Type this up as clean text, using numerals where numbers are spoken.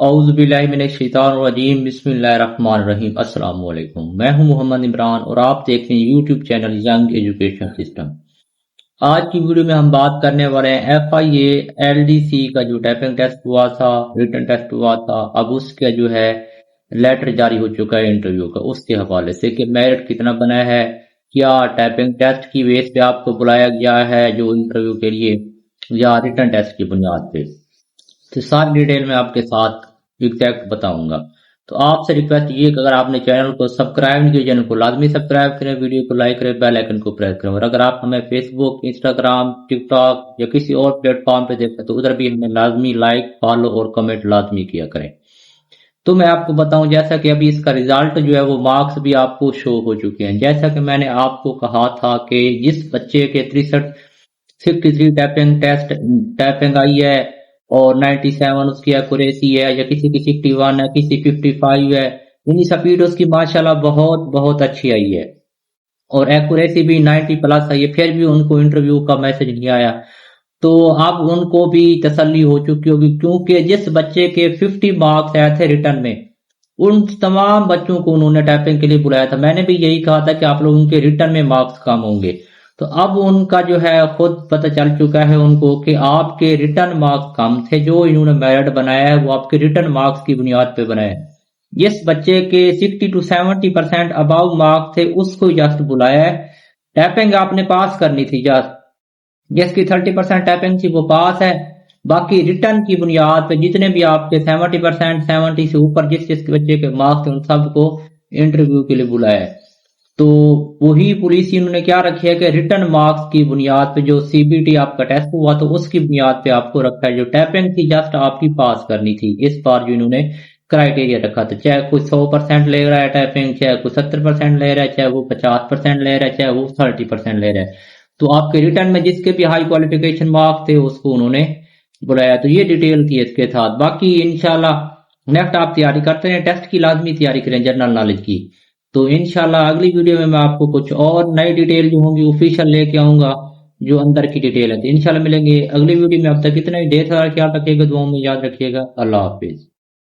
اعوذ باللہ من الشیطان الرجیم، بسم اللہ الرحمن الرحیم۔ السلام علیکم، میں ہوں محمد عمران اور آپ دیکھ رہے ہیں YouTube channel young education system. آج کی ویڈیو میں ہم بات کرنے والے ہیں FIA-LDC کا جو ٹائپنگ ٹیسٹ ہوا تھا، ریٹن ٹیسٹ ہوا تھا، اب اس کا جو ہے لیٹر جاری ہو چکا ہے انٹرویو کا، اس کے حوالے سے کہ میرٹ کتنا بنا ہے، کیا ٹائپنگ ٹیسٹ کی بیس پہ آپ کو بلایا گیا ہے جو انٹرویو کے لیے، یا ریٹن ٹیسٹ کی بنیاد پہ، تو ساری ڈیٹیل میں آپ کے ساتھ ایگزیکٹ بتاؤں گا۔ تو آپ سے ریکویسٹ یہ کہ اگر آپ نے چینل کو سبسکرائب نہیں کیا، چینل کو لازمی سبسکرائب کریں، ویڈیو کو لائک کریں، بیل آئیکن کو پریس کریں، اور اگر آپ ہمیں فیس بک، انسٹاگرام، ٹک ٹاک یا کسی اور پلیٹ فارم پہ دیکھیں تو ادھر بھی ہمیں لازمی لائک، فالو اور کمنٹ لازمی کیا کریں۔ تو میں آپ کو بتاؤں، جیسا کہ ابھی اس کا ریزلٹ جو ہے وہ مارکس بھی آپ کو شو ہو چکے ہیں۔ جیسا کہ میں نے آپ کو کہا تھا کہ جس بچے کے 63 ٹائپنگ آئی ہے اور 97 اس کی ایکوریسی ہے، یا کسی کی 61 ہے، کسی 55 ہے، یعنی سپیڈ اس کی ماشاءاللہ بہت بہت اچھی آئی ہے، اور ایکوریسی بھی 90 پلس آئی ہے، پھر بھی ان کو انٹرویو کا میسج نہیں آیا۔ تو اب ان کو بھی تسلی ہو چکی ہوگی، کیونکہ جس بچے کے 50 مارکس آئے تھے ریٹن میں، ان تمام بچوں کو انہوں نے ٹائپنگ کے لیے بلایا تھا۔ میں نے بھی یہی کہا تھا کہ آپ لوگوں کے ریٹن میں مارکس کم ہوں گے، تو اب ان کا جو ہے خود پتہ چل چکا ہے ان کو کہ آپ کے ریٹن مارکس کم تھے، جو انہوں نے میرٹ بنایا ہے وہ آپ کے ریٹن مارکس کی بنیاد پہ بنایا ہے۔ جس بچے کے 60 to 70% اباؤ مارکس تھے اس کو جسٹ بلایا ہے، ٹائپنگ آپ نے پاس کرنی تھی، جس کی 30% ٹائپنگ تھی وہ پاس ہے، باقی ریٹن کی بنیاد پہ جتنے بھی آپ کے 70%، 70 سے اوپر جس بچے کے مارکس تھے ان سب کو انٹرویو کے لیے بلایا ہے۔ تو وہی پولیسی انہوں نے کیا رکھی ہے کہ ریٹن مارکس کی بنیاد پہ جو CBT آپ کا ٹیسٹ ہوا تو اس کی بنیاد پہ آپ کو رکھا ہے، جو ٹائپنگ تھی جسٹ آپ کی پاس کرنی تھی، اس بار جو انہوں نے کرائٹیریا رکھا تھا، چاہے کوئی 100% لے رہا ہے ٹائپنگ، چاہے کوئی 70% لے رہا ہے، چاہے وہ 50% لے رہا ہے، چاہے وہ 30% لے رہا ہے، تو آپ کے ریٹن میں جس کے بھی ہائی کوالیفیکیشن مارکس تھے اس کو انہوں نے بلایا۔ تو یہ ڈیٹیل تھی اس کے ساتھ، باقی انشاءاللہ نیکسٹ آپ تیاری کرتے ہیں، ٹیسٹ کی لازمی تیاری کریں جنرل نالج کی۔ تو انشاءاللہ اگلی ویڈیو میں آپ کو کچھ اور نئی ڈیٹیل جو ہوں گی آفیشیل لے کے آؤں گا، جو اندر کی ڈیٹیل ہے۔ انشاءاللہ ملیں گے اگلی ویڈیو میں، اب تک اتنا ہی، ڈھیر سارا خیال رکھیے گا، دعاؤں میں یاد رکھیے گا۔ اللہ حافظ۔